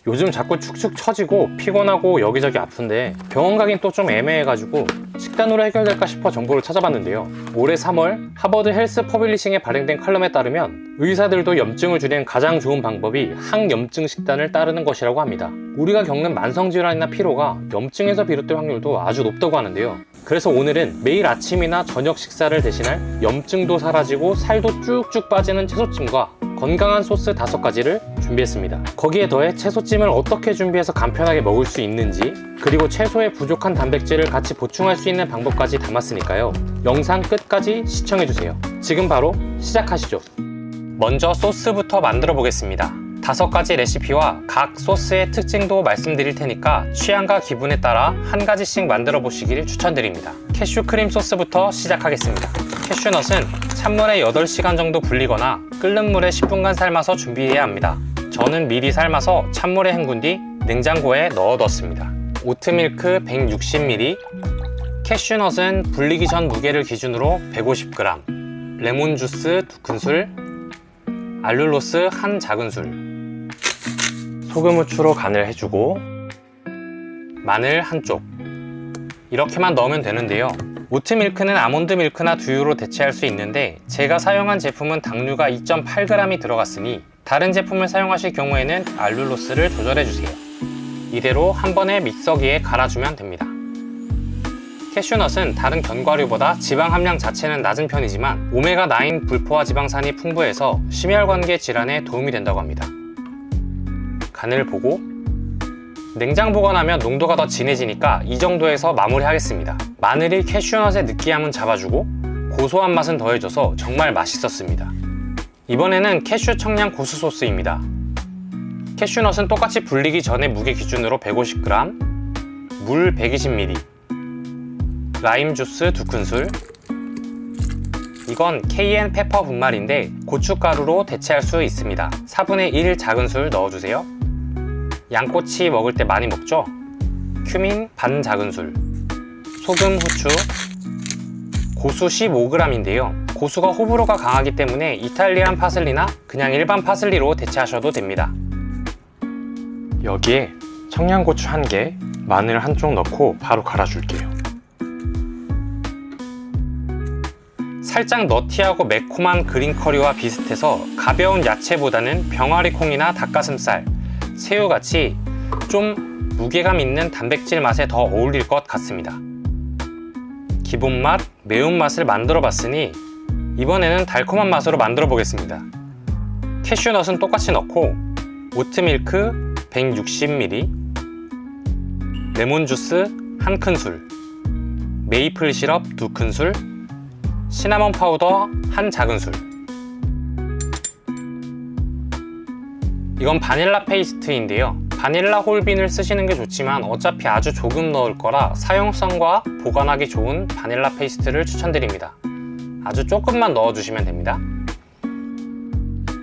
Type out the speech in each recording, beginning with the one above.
요즘 자꾸 축축 처지고 피곤하고 여기저기 아픈데 병원 가긴 또 좀 애매해가지고 식단으로 해결될까 싶어 정보를 찾아봤는데요. 올해 3월 하버드 헬스 퍼블리싱에 발행된 칼럼에 따르면 의사들도 염증을 줄이는 가장 좋은 방법이 항염증 식단을 따르는 것이라고 합니다. 우리가 겪는 만성질환이나 피로가 염증에서 비롯될 확률도 아주 높다고 하는데요. 그래서 오늘은 매일 아침이나 저녁 식사를 대신할 염증도 사라지고 살도 쭉쭉 빠지는 채소찜과 건강한 소스 5가지를 준비했습니다. 거기에 더해 채소찜을 어떻게 준비해서 간편하게 먹을 수 있는지, 그리고 채소에 부족한 단백질을 같이 보충할 수 있는 방법까지 담았으니까요. 영상 끝까지 시청해주세요. 지금 바로 시작하시죠. 먼저 소스부터 만들어 보겠습니다. 5가지 레시피와 각 소스의 특징도 말씀드릴 테니까 취향과 기분에 따라 한 가지씩 만들어 보시기를 추천드립니다. 캐슈 크림 소스부터 시작하겠습니다. 캐슈넛은 찬물에 8시간 정도 불리거나 끓는 물에 10분간 삶아서 준비해야 합니다. 저는 미리 삶아서 찬물에 헹군 뒤 냉장고에 넣어뒀습니다. 오트밀크 160ml, 캐슈넛은 불리기 전 무게를 기준으로 150g, 레몬 주스 2큰술, 알룰로스 1 작은술, 소금 후추로 간을 해주고 마늘 1쪽, 이렇게만 넣으면 되는데요. 오트밀크는 아몬드 밀크나 두유로 대체할 수 있는데 제가 사용한 제품은 당류가 2.8g이 들어갔으니 다른 제품을 사용하실 경우에는 알룰로스를 조절해주세요. 이대로 한 번에 믹서기에 갈아주면 됩니다. 캐슈넛은 다른 견과류보다 지방 함량 자체는 낮은 편이지만 오메가9 불포화 지방산이 풍부해서 심혈관계 질환에 도움이 된다고 합니다. 간을 보고 냉장 보관하면 농도가 더 진해지니까 이 정도에서 마무리하겠습니다. 마늘이 캐슈넛의 느끼함은 잡아주고 고소한 맛은 더해줘서 정말 맛있었습니다. 이번에는 캐슈 청양 고수 소스입니다. 캐슈넛은 똑같이 불리기 전에 무게 기준으로 150g, 물 120ml, 라임 주스 2큰술, 이건 케이엔 페퍼 분말인데 고춧가루로 대체할 수 있습니다. 4분의 1 작은술 넣어주세요. 양꼬치 먹을 때 많이 먹죠? 큐민 반 작은술, 소금, 후추, 고수 15g인데요. 고수가 호불호가 강하기 때문에 이탈리안 파슬리나 그냥 일반 파슬리로 대체하셔도 됩니다. 여기에 청양고추 1개, 마늘 1쪽 넣고 바로 갈아줄게요. 살짝 너티하고 매콤한 그린커리와 비슷해서 가벼운 야채보다는 병아리 콩이나 닭가슴살, 새우같이 좀 무게감 있는 단백질 맛에 더 어울릴 것 같습니다. 기본맛, 매운맛을 만들어 봤으니 이번에는 달콤한 맛으로 만들어 보겠습니다. 캐슈넛은 똑같이 넣고 오트밀크 160ml, 레몬 주스 1큰술, 메이플 시럽 2큰술, 시나몬 파우더 1 작은술, 이건 바닐라 페이스트인데요. 바닐라 홀빈을 쓰시는 게 좋지만 어차피 아주 조금 넣을 거라 사용성과 보관하기 좋은 바닐라 페이스트를 추천드립니다. 아주 조금만 넣어주시면 됩니다.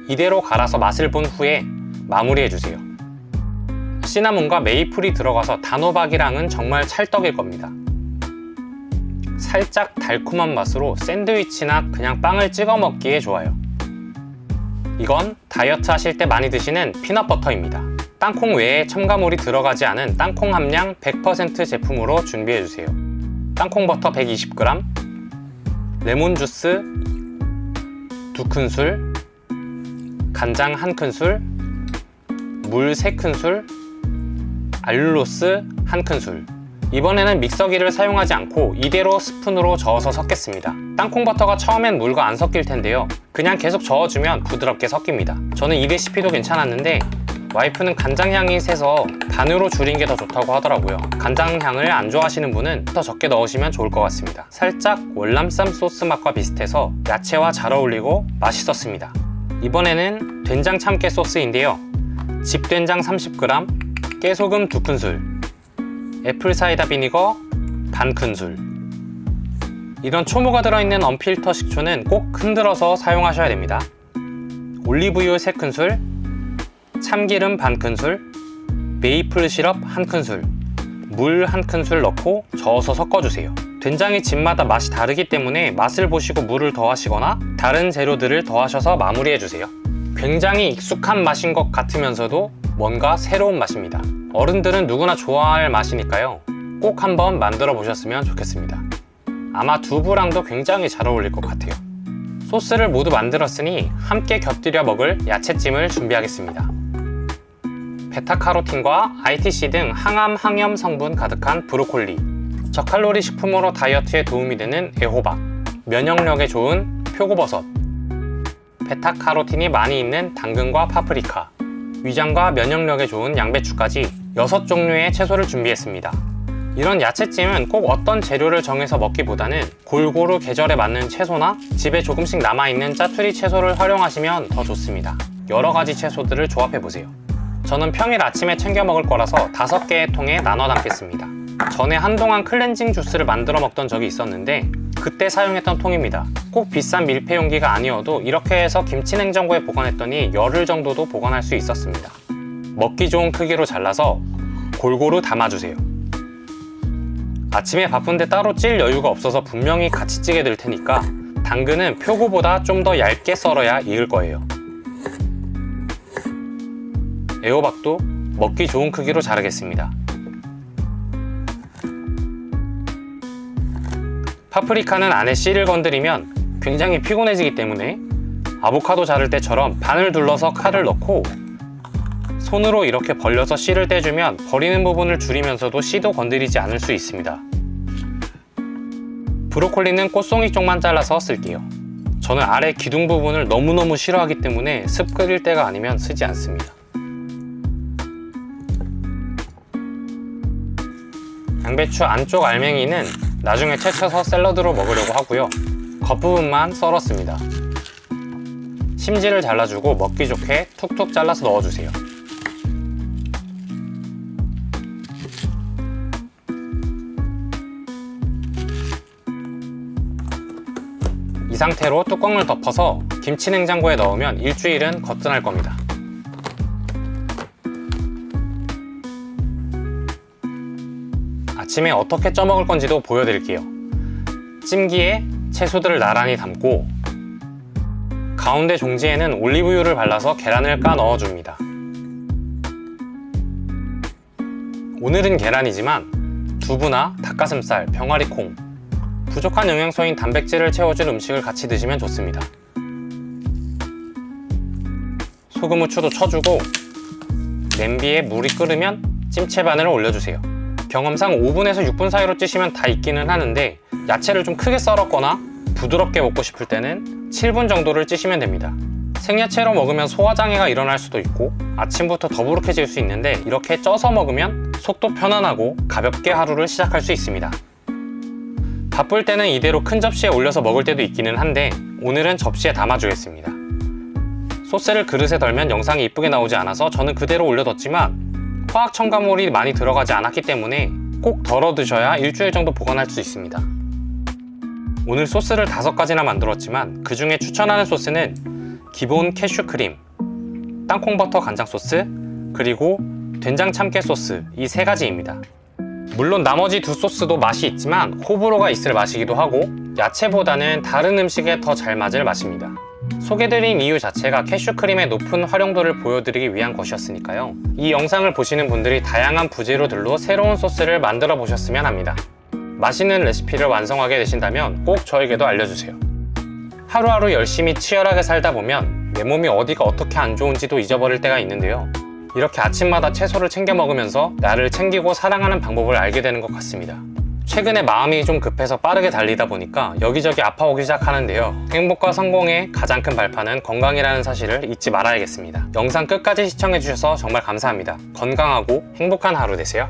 이대로 갈아서 맛을 본 후에 마무리해주세요. 시나몬과 메이플이 들어가서 단호박이랑은 정말 찰떡일 겁니다. 살짝 달콤한 맛으로 샌드위치나 그냥 빵을 찍어 먹기에 좋아요. 이건 다이어트 하실 때 많이 드시는 피넛버터입니다. 땅콩 외에 첨가물이 들어가지 않은 땅콩 함량 100% 제품으로 준비해주세요. 땅콩버터 120g, 레몬 주스 2큰술, 간장 1큰술, 물 3큰술, 알룰로스 1큰술. 이번에는 믹서기를 사용하지 않고 이대로 스푼으로 저어서 섞겠습니다. 땅콩버터가 처음엔 물과 안 섞일 텐데요. 그냥 계속 저어주면 부드럽게 섞입니다. 저는 이 레시피도 괜찮았는데 와이프는 간장향이 세서 반으로 줄인 게 더 좋다고 하더라고요. 간장향을 안 좋아하시는 분은 더 적게 넣으시면 좋을 것 같습니다. 살짝 월남쌈 소스 맛과 비슷해서 야채와 잘 어울리고 맛있었습니다. 이번에는 된장 참깨 소스인데요. 집된장 30g, 깨소금 2큰술, 애플사이다 비니거 반 큰술. 이런 초모가 들어있는 언필터 식초는 꼭 흔들어서 사용하셔야 됩니다. 올리브유 3큰술, 참기름 반 큰술, 메이플 시럽 1큰술, 물 1큰술 넣고 저어서 섞어주세요. 된장이 집마다 맛이 다르기 때문에 맛을 보시고 물을 더하시거나 다른 재료들을 더하셔서 마무리해주세요. 굉장히 익숙한 맛인 것 같으면서도 뭔가 새로운 맛입니다. 어른들은 누구나 좋아할 맛이니까요. 꼭 한번 만들어 보셨으면 좋겠습니다. 아마 두부랑도 굉장히 잘 어울릴 것 같아요. 소스를 모두 만들었으니 함께 곁들여 먹을 야채찜을 준비하겠습니다. 베타카로틴과 ITC 등 항암, 항염 성분 가득한 브로콜리, 저칼로리 식품으로 다이어트에 도움이 되는 애호박, 면역력에 좋은 표고버섯, 베타카로틴이 많이 있는 당근과 파프리카, 위장과 면역력에 좋은 양배추까지 6종류의 채소를 준비했습니다. 이런 야채찜은 꼭 어떤 재료를 정해서 먹기보다는 골고루 계절에 맞는 채소나 집에 조금씩 남아있는 짜투리 채소를 활용하시면 더 좋습니다. 여러 가지 채소들을 조합해보세요. 저는 평일 아침에 챙겨 먹을 거라서 5개의 통에 나눠 담겠습니다. 전에 한동안 클렌징 주스를 만들어 먹던 적이 있었는데 그때 사용했던 통입니다. 꼭 비싼 밀폐 용기가 아니어도 이렇게 해서 김치 냉장고에 보관했더니 열흘 정도도 보관할 수 있었습니다. 먹기 좋은 크기로 잘라서 골고루 담아주세요. 아침에 바쁜데 따로 찔 여유가 없어서 분명히 같이 찌게 될 테니까 당근은 표고보다 좀 더 얇게 썰어야 익을 거예요. 애호박도 먹기 좋은 크기로 자르겠습니다. 파프리카는 안에 씨를 건드리면 굉장히 피곤해지기 때문에 아보카도 자를 때처럼 반을 둘러서 칼을 넣고 손으로 이렇게 벌려서 씨를 떼주면 버리는 부분을 줄이면서도 씨도 건드리지 않을 수 있습니다. 브로콜리는 꽃송이 쪽만 잘라서 쓸게요. 저는 아래 기둥 부분을 너무너무 싫어하기 때문에 습 끓일 때가 아니면 쓰지 않습니다. 양배추 안쪽 알맹이는 나중에 채쳐서 샐러드로 먹으려고 하고요. 겉부분만 썰었습니다. 심지를 잘라주고 먹기 좋게 툭툭 잘라서 넣어주세요. 이 상태로 뚜껑을 덮어서 김치 냉장고에 넣으면 일주일은 거뜬할 겁니다. 아침에 어떻게 쪄먹을 건지도 보여드릴게요. 찜기에 채소들을 나란히 담고 가운데 종지에는 올리브유를 발라서 계란을 까 넣어줍니다. 오늘은 계란이지만 두부나 닭가슴살, 병아리콩, 부족한 영양소인 단백질을 채워줄 음식을 같이 드시면 좋습니다. 소금, 후추도 쳐주고 냄비에 물이 끓으면 찜채 바늘을 올려주세요. 경험상 5분에서 6분 사이로 찌시면 다 익기는 하는데 야채를 좀 크게 썰었거나 부드럽게 먹고 싶을 때는 7분 정도를 찌시면 됩니다. 생야채로 먹으면 소화장애가 일어날 수도 있고 아침부터 더부룩해질 수 있는데 이렇게 쪄서 먹으면 속도 편안하고 가볍게 하루를 시작할 수 있습니다. 바쁠 때는 이대로 큰 접시에 올려서 먹을 때도 있기는 한데 오늘은 접시에 담아주겠습니다. 소스를 그릇에 덜면 영상이 이쁘게 나오지 않아서 저는 그대로 올려뒀지만 화학 첨가물이 많이 들어가지 않았기 때문에 꼭 덜어 드셔야 일주일 정도 보관할 수 있습니다. 오늘 소스를 5가지나 만들었지만 그 중에 추천하는 소스는 기본 캐슈크림, 땅콩버터 간장 소스, 그리고 된장 참깨 소스 이 3가지입니다. 물론 나머지 2 소스도 맛이 있지만 호불호가 있을 맛이기도 하고 야채보다는 다른 음식에 더 잘 맞을 맛입니다. 소개드린 이유 자체가 캐슈크림의 높은 활용도를 보여드리기 위한 것이었으니까요. 이 영상을 보시는 분들이 다양한 부재료들로 새로운 소스를 만들어 보셨으면 합니다. 맛있는 레시피를 완성하게 되신다면 꼭 저에게도 알려주세요. 하루하루 열심히 치열하게 살다 보면 내 몸이 어디가 어떻게 안 좋은지도 잊어버릴 때가 있는데요. 이렇게 아침마다 채소를 챙겨 먹으면서 나를 챙기고 사랑하는 방법을 알게 되는 것 같습니다. 최근에 마음이 좀 급해서 빠르게 달리다 보니까 여기저기 아파오기 시작하는데요. 행복과 성공의 가장 큰 발판은 건강이라는 사실을 잊지 말아야겠습니다. 영상 끝까지 시청해주셔서 정말 감사합니다. 건강하고 행복한 하루 되세요.